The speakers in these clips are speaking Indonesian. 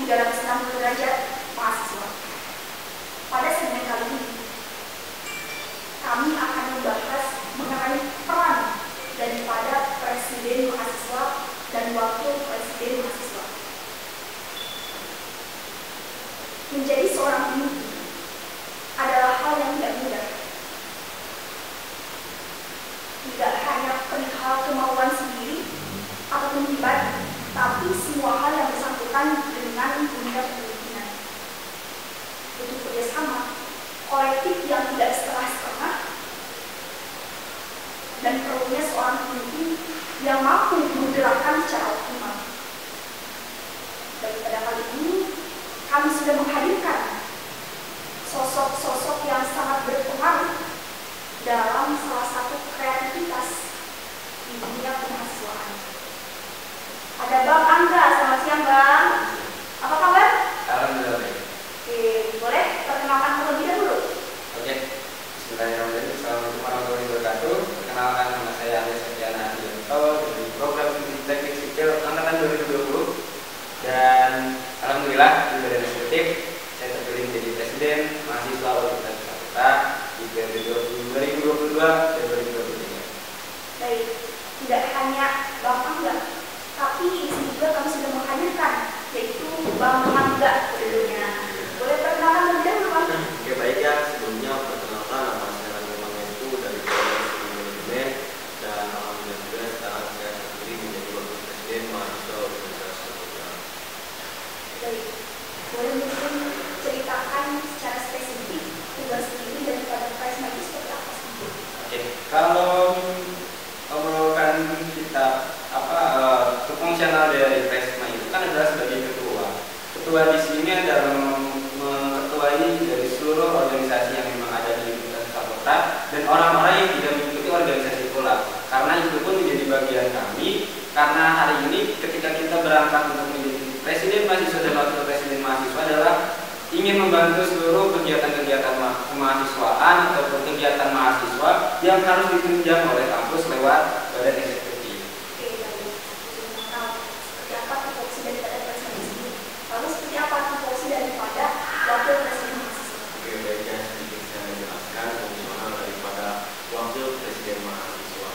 360 derajat mahasiswa. Pada segmen kali ini, kami akan membahas mengenai peran daripada presiden mahasiswa dan wakil presiden mahasiswa. Menjadi seorang pemimpin adalah hal yang tidak mudah. Tidak hanya perihal kemauan sendiri ataupun pribadi, tapi semua hal yang bersangkutan dengan dunia kepemimpinan. Butuh kerjasama, kolektif yang tidak setengah-setengah, dan perlunya seorang pemimpin yang mampu menggerakkan secara optimal. Daripada kali ini, kami sudah menghadirkan sosok-sosok yang sangat berpengaruh dalam salah satu kreativitas di dunia kemahasiswaan. Ada Bang Angga, selamat siang Bang. Apa kabar? Alhamdulillah baik. Oke, boleh perkenalkan terlebih dahulu? Oke, bismillahirrahmanirrahim. Assalamualaikum warahmatullahi wabarakatuh. Perkenalkan, nama saya Andi Septiana Adianto dari program Studi Teknik Sipil angkatan 2020. Dan alhamdulillah di badan eksekutif saya terpilih menjadi presiden mahasiswa Universitas Jakarta di periode 2022 dan 2023. Baik, tidak hanya Bang Angga, tapi di sini juga kami sudah menghadirkan, yaitu Bang Angga tentunya. Boleh perkenalan terlebih dahulu Bang? Oke, baik ya, sebelumnya perkenalkan nama saya Rangga Mangestu dari Program Studi Manajemen, dan alhamdulillah juga sekarang saya terpilih menjadi wakil presiden mahasiswa Universitas Jakarta. Baik, boleh mungkin ceritakan secara spesifik tugas sendiri daripada Presma itu seperti apa sih? Oke, kalau ngobrolkan kita fungsional dari Presma itu kan adalah sebagai ketua. Ketua di sini adalah mengetuai dari seluruh organisasi yang memang ada di Universitas Jakarta dan orang-orang yang tidak mengikuti organisasi pula. Karena itu pun menjadi bagian kami. Karena hari ini ketika kita berangkat untuk menjadi presiden mahasiswa dan wakil presiden mahasiswa adalah ingin membantu seluruh kegiatan-kegiatan kemahasiswaan ataupun kegiatan mahasiswa yang harus ditunjang oleh kampus lewat badan eksekutif. Oke, baik. Nah, seperti apa tupoksi daripada Presma itu sendiri? Lalu seperti apa tupoksi daripada wakil presiden mahasiswa? Oke, baiknya sedikit saya menjelaskan fungsional daripada wakil presiden mahasiswa.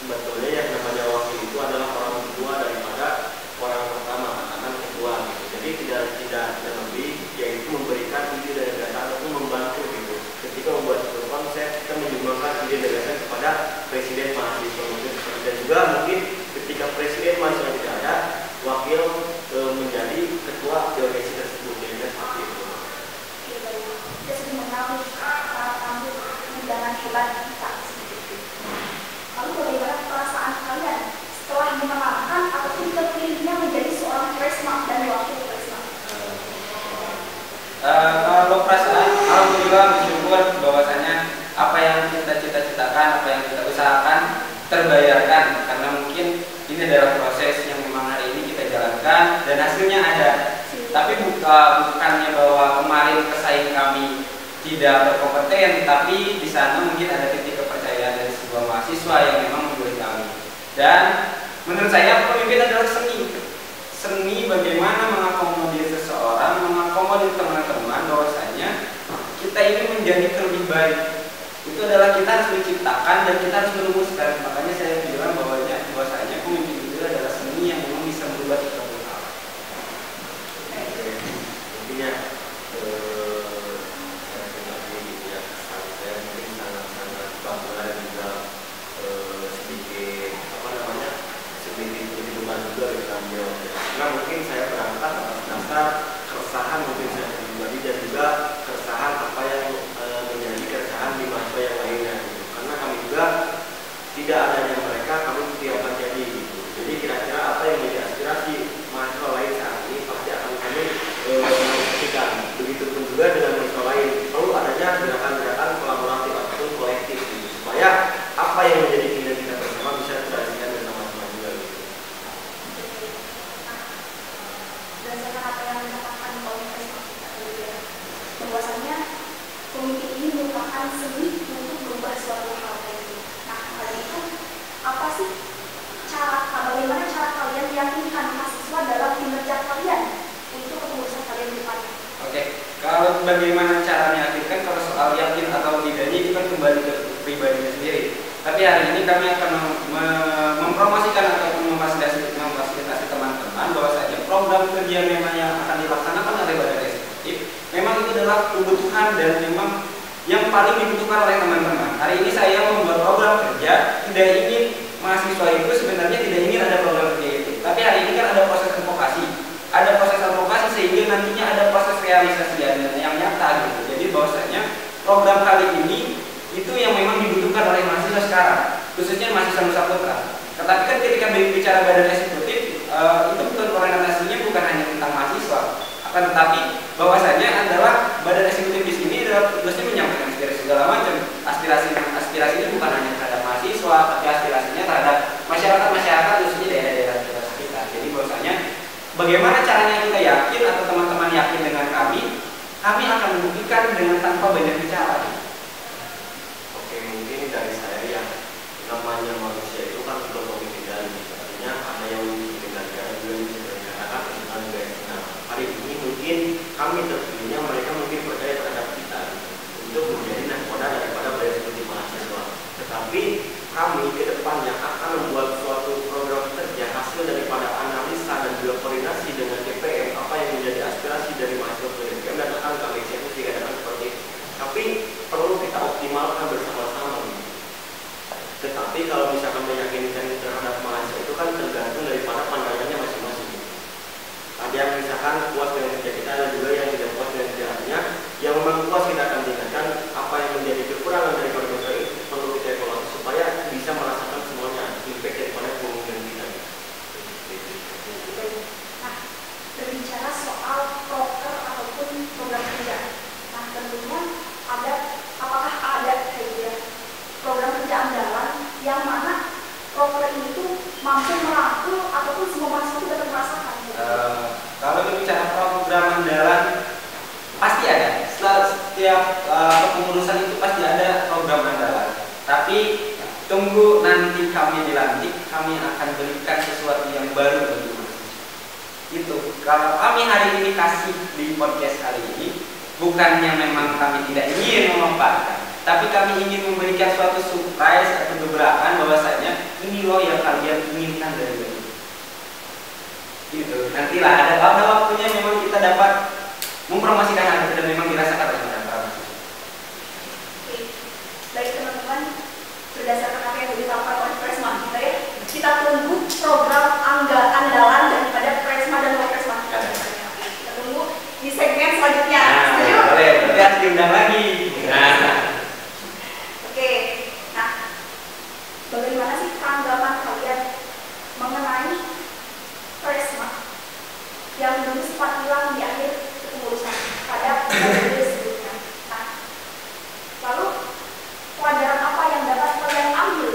Sebetulnya yang namanya wakil itu adalah orang kedua daripada orang pertama, karena ketua gitu. Jadi tidak lebih, yaitu memberikan ide dan gagasan untuk membantu gitu. Ketika membuat suatu konsep, kita menyumbangkan ide dan gagasan kepada presiden mahasiswa mungkin. Dan juga mungkin ketika presiden mahasiswa tidak ada, wakil menjadi ketua organisasi tersebut. Jadi seperti itu. Oke, baik. Kita sudah mengetahui para tamu undangan hebat kita seperti itu. Lalu bagaimana perasaan kalian setelah dimenangkan ataupun terpilihnya menjadi seorang Presma dan wakil Presma? Kalau perasaan, alhamdulillah bersyukur bahwasanya apa yang kita cita-citakan, apa yang kita usahakan terbayarkan, karena mungkin ini adalah proses yang memang hari ini kita jalankan dan hasilnya ada. Tapi bukannya bahwa kemarin pesaing kami tidak berkompeten, tapi di sana mungkin ada titik kepercayaan dari sebuah mahasiswa yang memang memilih kami. Dan menurut saya pemimpin adalah seni bagaimana mengakomodir seseorang, mengakomodir teman-teman, bahwasanya kita ini menjadi lebih baik. Itu adalah kita harus menciptakan dan kita harus merumuskan. Makanya saya bilang bahwasanya pemimpin itu adalah seni yang memang bisa berubah kita hal. Intinya saya pribadi gitu ya, saya mungkin sangat-sangat bangga dan juga sedikit perhitungan juga dengan beliau. Karena mungkin saya berangkat atas dasar keresahan mungkin saya pribadi dan juga keresahan apa yang menjadi keresahan di mahasiswa yang lainnya gitu. Karena kami juga tidak adanya mereka, kami tidak akan jadi gitu. Jadi kira-kira apa yang menjadi aspirasi mahasiswa lain saat ini pasti akan kami mengaksesikan. Begitupun juga dengan mahasiswa lain, perlu adanya gerakan-gerakan kolaboratif ataupun kolektif gitu, supaya apa yang menjadi keinginan kita bersama bisa terrealisasikan bersama-sama juga gitu. Berdasarkan apa yang dikatakan bagaimana caranya yakin kan, kalau soal yakin atau tidaknya itu kan kembali ke pribadinya sendiri. Tapi hari ini kami akan mempromosikan ataupun memfasilitasi teman-teman bahwasanya program kerja memang yang akan dilaksanakan oleh Badan Eksekutif memang itu adalah kebutuhan dan memang yang paling dibutuhkan oleh teman-teman. Hari ini saya membuat program kerja, tidak ingin mahasiswa itu sebenarnya tidak ingin ada program kerja itu. Tapi hari ini kan ada proses advokasi. Ada proses advokasi sehingga nantinya ada proses realisasi yang nyata gitu. Jadi bahwasanya program kali ini itu yang memang dibutuhkan oleh mahasiswa sekarang, khususnya mahasiswa Nusa Putra. Tetapi kan ketika bicara Badan Eksekutif, itu bukan orientasinya bukan hanya tentang mahasiswa, akan tetapi bahwasanya adalah Badan Eksekutif di sini adalah tugasnya menyampaikan aspirasi segala macam. Aspirasinya bukan hanya terhadap mahasiswa, tapi aspirasinya terhadap masyarakat khususnya daerah-daerah kita. Jadi bahwasanya bagaimana caranya kita yakin atau teman-teman yakin dengan kami akan membuktikan dengan tanpa banyak bicara. Oke, mungkin dari saya yang namanya manusia itu kan belum dikendali. Artinya ada yang dikendalikan, ada yang bisa dikendalikan, ada juga. Nah, hari ini mungkin kami terpilihnya mereka mungkin percaya terhadap kita untuk menjadi nahkoda daripada Badan Eksekutif Mahasiswa. Tetapi kami ke depannya akan membuat suatu program kerja hasil daripada analisa dan juga koordinasi dengan DPM apa yang menjadi aspirasi dari mahasiswa DPM dan akan kami eksekusi seperti itu. Tapi perlu kita optimalkan bersama-sama. Tetapi kalau misalkan meyakinkan terhadap mahasiswa itu kan tergantung daripada pandangannya masing-masing. Ada yang misalkan puas dengan kerja kita, ada juga yang tidak puas dengan kerjaannya. Yang memang puas kita akan tingkatkan, apa yang menjadi kekurangan dari mereka itu perlu kita evaluasi supaya bisa merasakan semuanya impact daripada pembangunan kita. Nah, berbicara soal proker ataupun program kerja, nah tentunya apakah ada program kerja andalan yang mana proker ini tuh mampu merangkul ataupun semua mahasiswa itu dapat merasakan? Kalau berbicara program andalan pasti ada. Setiap kepengurusan itu pasti ada program andalan. Tapi tunggu nanti kami dilantik, kami akan berikan sesuatu yang baru bagi mahasiswa. Itu kalau kami hari ini kasih di podcast kali ini, bukannya memang kami tidak ingin memanfaatkan, tapi kami ingin memberikan suatu surprise atau gebrakan bahwasanya ini loh yang kalian inginkan dari dulu. Gitu. Nantilah ada waktunya memang kita dapat mempromosikan hal itu dan memang dirasakan oleh para mahasiswa. Oke, baik teman-teman, berdasarkan apa yang dilakukan oleh Presma kita ya, kita tunggu program andalan daripada Presma dan Presma kita. Kita tunggu di segmen selanjutnya. Nah, boleh, berarti harus diundang lagi. Oke, nah, bagaimana sih tanggapan kalian mengenai Presma yang dulu sempat hilang di akhir kepengurusan pada periode sebelumnya? Nah, lalu pelajaran apa yang dapat kalian ambil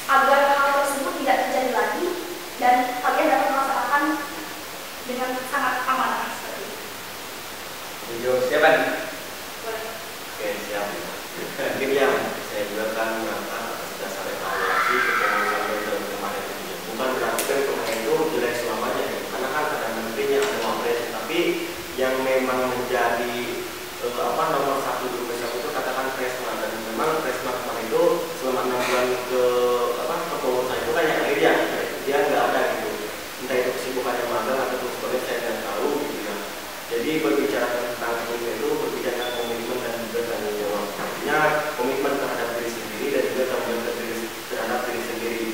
agar hal tersebut tidak terjadi lagi dan kalian dapat melaksanakan dengan sangat amanah seperti itu? Siapa nih? Boleh. Oke, siap. Mungkin yang saya juga kan merangkak atas dasar evaluasi kepengurusan dari kemarin ini. Bukan berarti kan kemarin itu jelek selamanya, karena kan ada menterinya, ada wapres. Tapi yang memang menjadi nomor satu di Indonesia itu katakan Presma, dan memang Presma kemarin itu selama 6 bulan kepengurusan itu kan yang akhirnya dia nggak ada gitu. Entah itu kesibukannya magang atau sebagainya saya tidak tahu gitu ya. Jadi berbicara tentang itu berbicara komitmen dan juga tanggung jawab. Artinya komitmen terhadap diri sendiri dan juga tanggung jawab terhadap diri sendiri.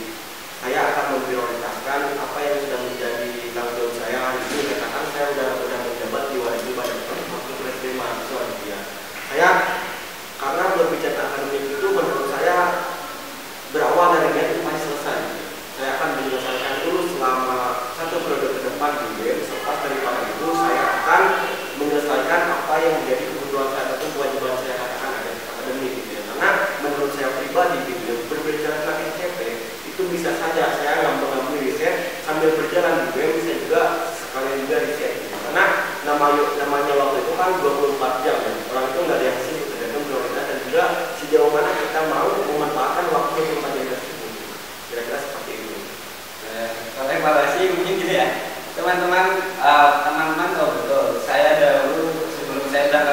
Saya akan memprioritaskan apa yang sudah menjadi tanggung jawab saya hari ini. Katakan saya sudah menjabat di Wadah pada waktu presiden mahasiswa gitu ya. Saya karena berbicara akademik itu menurut saya berawal dari dia itu masih selesai. Saya akan menyelesaikan dulu selama 1 periode ke depan di UGM. Selepas daripada itu saya akan menyelesaikan apa yang menjadi kebutuhan saya atau kewajiban saya katakan ada di akademik gitu ya. Karena menurut saya pribadi gitu ya, berbicara tentang SCP itu bisa saja saya mengambil riset sambil berjalan di UGM, bisa juga sekalian juga riset gitu. Karena namanya waktu itu kan 24 jam ya. Orang itu nggak ada yang sibuk, tergantung prioritas dan juga sejauh mana kita mau memanfaatkan waktu untuk kajian tersebut. Kira-kira seperti itu. Kalau evaluasi mungkin gitu ya, teman-teman tahu betul. Saya dahulu sebelum saya berangkat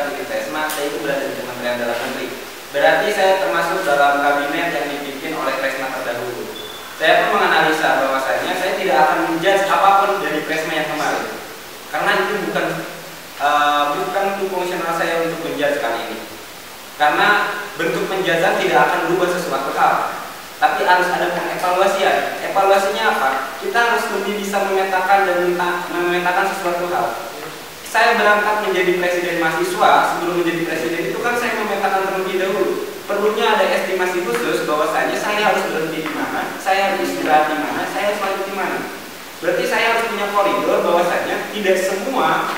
itu bukan fungsional saya untuk menjudge kali ini. Karena bentuk penjudgean tidak akan berubah sesuatu hal, tapi harus ada pengevaluasian. Evaluasinya apa? Kita harus lebih bisa memetakan dan memetakan sesuatu hal. Saya berangkat menjadi presiden mahasiswa, sebelum menjadi presiden itu kan saya memetakan terlebih dahulu. Perlunya ada estimasi khusus bahwasanya saya harus berhenti di mana, saya harus istirahat di mana, saya harus lanjut di mana. Berarti saya harus punya koridor bahwasanya tidak semua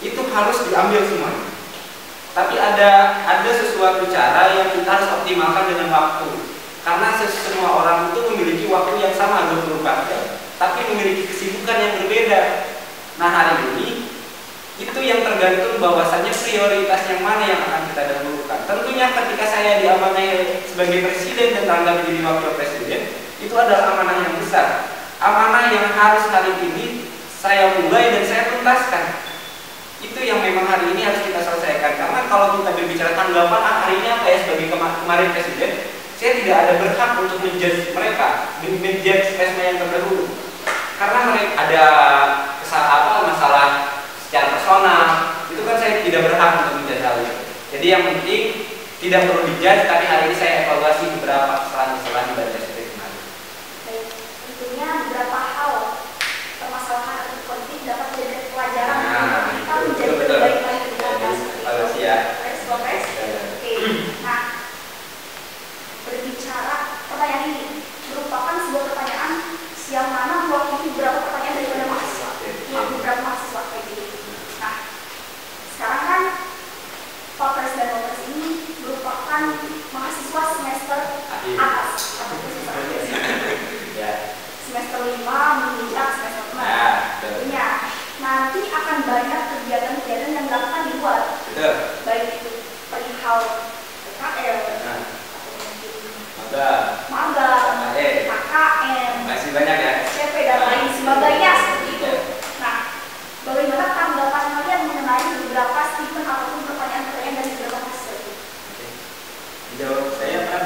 itu harus diambil semuanya. Tapi ada sesuatu cara yang kita harus optimalkan dengan waktu. Karena semua orang itu memiliki waktu yang sama 24 jam, tapi memiliki kesibukan yang berbeda. Nah, hari ini itu yang tergantung bahwasannya prioritas yang mana yang akan kita dahulukan. Tentunya ketika saya diamanai sebagai presiden dan Rangga menjadi wakil presiden, itu adalah amanah yang besar. Amanah yang harus hari ini saya mulai dan saya tuntaskan. Itu yang memang hari ini harus kita selesaikan. Karena kalau kita berbicara tanggapan hari ini apa ya sebagai kemarin presiden, saya tidak ada berhak untuk menjudge mereka, menjudge PESMA yang terdahulu. Karena mereka ada masalah secara personal, itu kan saya tidak berhak untuk menjudge hal itu. Jadi yang penting tidak perlu dijudge, tapi hari ini saya evaluasi beberapa kesalahan dibaca seperti kemarin. Baik, tentunya beberapa hal permasalahan atau konflik dapat jadi pelajaran untuk kita menjadi lebih baik lagi ke depan. Evaluasi ya. Oke. Nah, berbicara pertanyaan ini merupakan sebuah pertanyaan yang mana mewakili beberapa pertanyaan daripada mahasiswa, beberapa mahasiswa kayak gitu. Nah, sekarang kan Wapres dan Wapres ini merupakan mahasiswa semester atas atau semester akhir. Semester 5 menginjak semester 6. Tentunya nanti akan banyak kegiatan-kegiatan yang dilakukan di luar. Baik itu perihal PKL, magang, KKN, masih banyak ya. CP dan lain sebagainya seperti itu. Nah, bagaimana tanggapan kalian mengenai beberapa statement ataupun pertanyaan-pertanyaan dari beberapa mahasiswa itu? Jawab saya apa?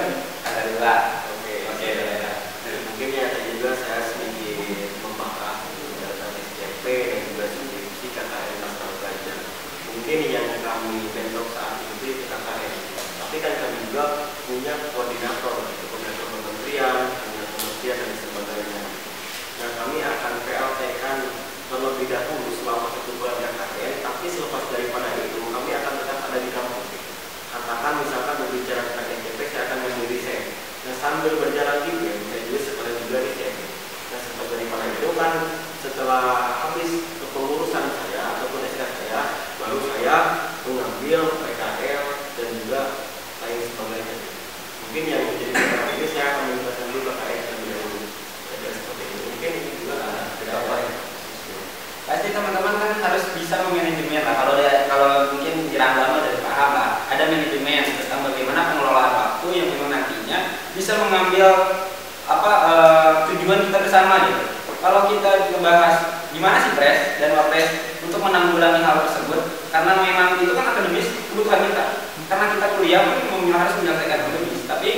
Ada dua. Oke. Mungkin ya juga saya sedikit membahas tentang SCP dan juga skripsi KKN masalah belajar. Mungkin yang kami bentuk saat ini KKN, tapi kan kami juga punya koordinator kementerian, punya kementerian dan sebagainya. Nah, kami akan PLT-kan terlebih dahulu selama 1 bulan KKN, tapi selepas daripada itu kami akan tetap ada di kampus. Katakan misalkan berbicara tentang SCP, saya akan memberi riset. Nah, sambil berjalan juga, saya juga sekalian juga riset. Nah, setelah daripada itu kan setelah habis kepengurusan saya ataupun SK saya, baru saya mengambil PKL dan juga lain sebagainya. Mungkin yang menjadi sekarang ini saya akan menjelaskan dulu PKL terlebih dahulu. Jadi seperti ini. Mungkin ini juga tidak apa ya. Pasti teman-teman kan harus bisa memanajemen lah. Kalau mungkin Rangga dari paham lah, ada manajemen tentang bagaimana pengelolaan waktu yang memang nantinya bisa mengambil tujuan kita bersama gitu. Kalau kita membahas gimana sih pres dan wapres untuk menanggulangi hal tersebut, karena memang itu kan akademis kebutuhan kita. Karena kita kuliah pun harus menyelesaikan akademis, tapi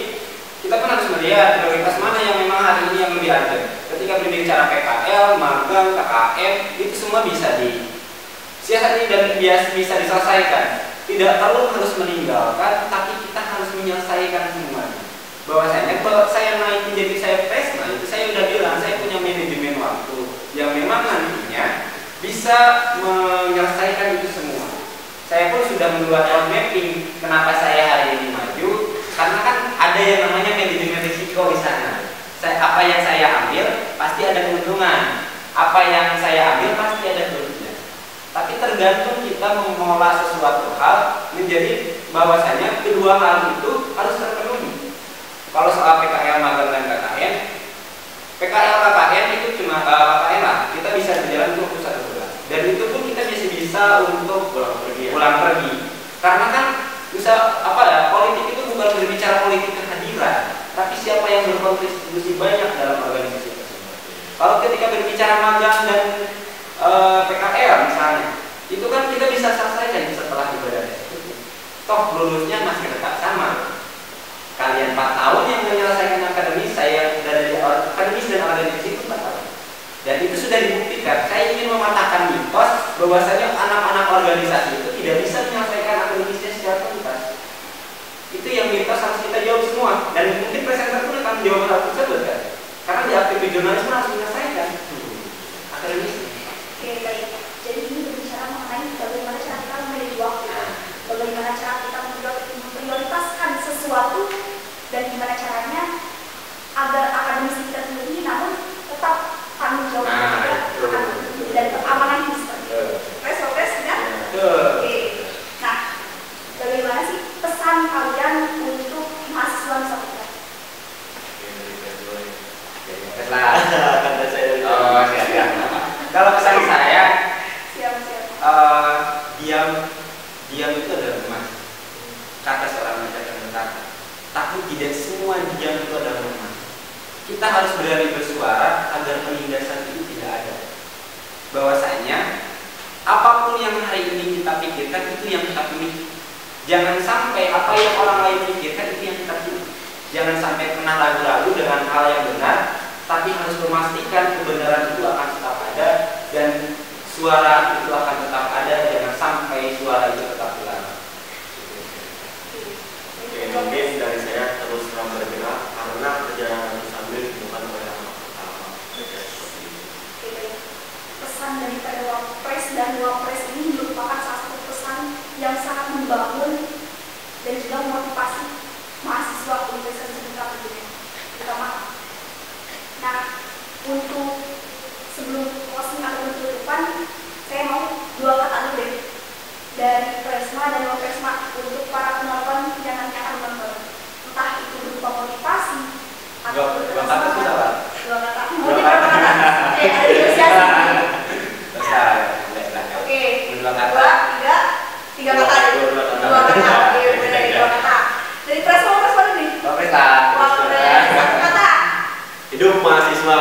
kita pun harus melihat prioritas mana yang memang hari ini yang lebih urgent. Ketika berbicara PKL, magang, KKN, itu semua bisa disiasati dan bisa diselesaikan. Tidak perlu harus meninggalkan, tapi kita harus menyelesaikan semuanya. Bahwasanya kalau saya naik menjadi saya PESMA, itu saya udah bilang saya punya manajemen waktu yang memang nantinya bisa menyelesaikan itu semua. Saya pun sudah membuat road mapping kenapa saya hari ini maju, karena kan ada yang namanya manajemen risiko di sana. Apa yang saya ambil pasti ada keuntungan, apa yang saya ambil pasti ada kerugian. Tapi tergantung kita mengolah sesuatu hal menjadi bahwasanya kedua hal itu harus terpenuhi. Kalau soal PKL, magang dan KKN, PKL KKN itu cuma KKN lah, kita bisa berjalan 21 bulan. Dan itu pun kita bisa untuk pulang pergi. Karena kan bisa politik itu bukan berbicara politik kehadiran, tapi siapa yang berkontribusi banyak dalam organisasi tersebut. Kalau ketika berbicara magang dan PKL misalnya, itu kan kita bisa selesaikan setelah ibadah eksekutif. Toh lulusnya masih tetap sama. Kalian 4 tahun yang menyelesaikan akademis, saya dari akademis dan organisasi itu 4 tahun. Dan itu sudah dibuktikan. Saya ingin mematahkan mitos bahwasanya anak-anak organisasi itu tidak bisa menyelesaikan akademisnya secara tuntas. Itu yang mitos harus kita jawab semua, dan mungkin presenter pun akan menjawab hal tersebut kan, karena di aktivis jurnalisme harus menyelesaikan akademisnya. Oke, baik. Jadi ini berbicara mengenai bagaimana cara kita memanage waktu, bagaimana cara kita memprioritaskan sesuatu, dan gimana caranya agar akademis kita tinggi namun tetap tanggung jawab kita dan keamanan ini seperti itu. Progres ya? Oke. Nah, bagaimana sih pesan kalian untuk mahasiswa Nusa Tenggara? Kalau pesan saya, Siap. diam itu adalah emas, kata seorang masyarakat berkata. Tapi tidak semua diam itu adalah emas. Kita harus berani bersuara agar penindasan itu tidak ada. Bahwasanya apapun yang hari ini kita pikirkan itu yang kita pilih. Jangan sampai apa yang orang lain pikirkan itu yang kita pilih. Jangan sampai pernah ragu-ragu dengan hal yang benar, tapi harus memastikan kebenaran itu akan tetap ada dan suara itu akan tetap ada. Jangan sampai suara itu tetap hilang. Oke, mungkin dari saya terus bergerak karena perjalanan sambil bukan yang pertama. Pesan daripada Wapres dan Wapres ini merupakan salah satu pesan yang sangat membangun dan juga memotivasi mahasiswa Universitas Negeri Indonesia terutama. Nah, untuk sebelum closing atau penutupan, saya mau 2 kata dulu deh dari Presma dan Wapresma untuk para penonton yang nanti akan menonton, entah itu berupa motivasi atau berupa semangat. 2 kata. Mau berapa kata? Ada negosiasi. Oke, 2, 3 kata deh. 2 kata. Oke, mulai dari 2 kata. Dari Presma Wapres mana nih? Wapres lah. Wapres. 1 kata. Hidup mahasiswa.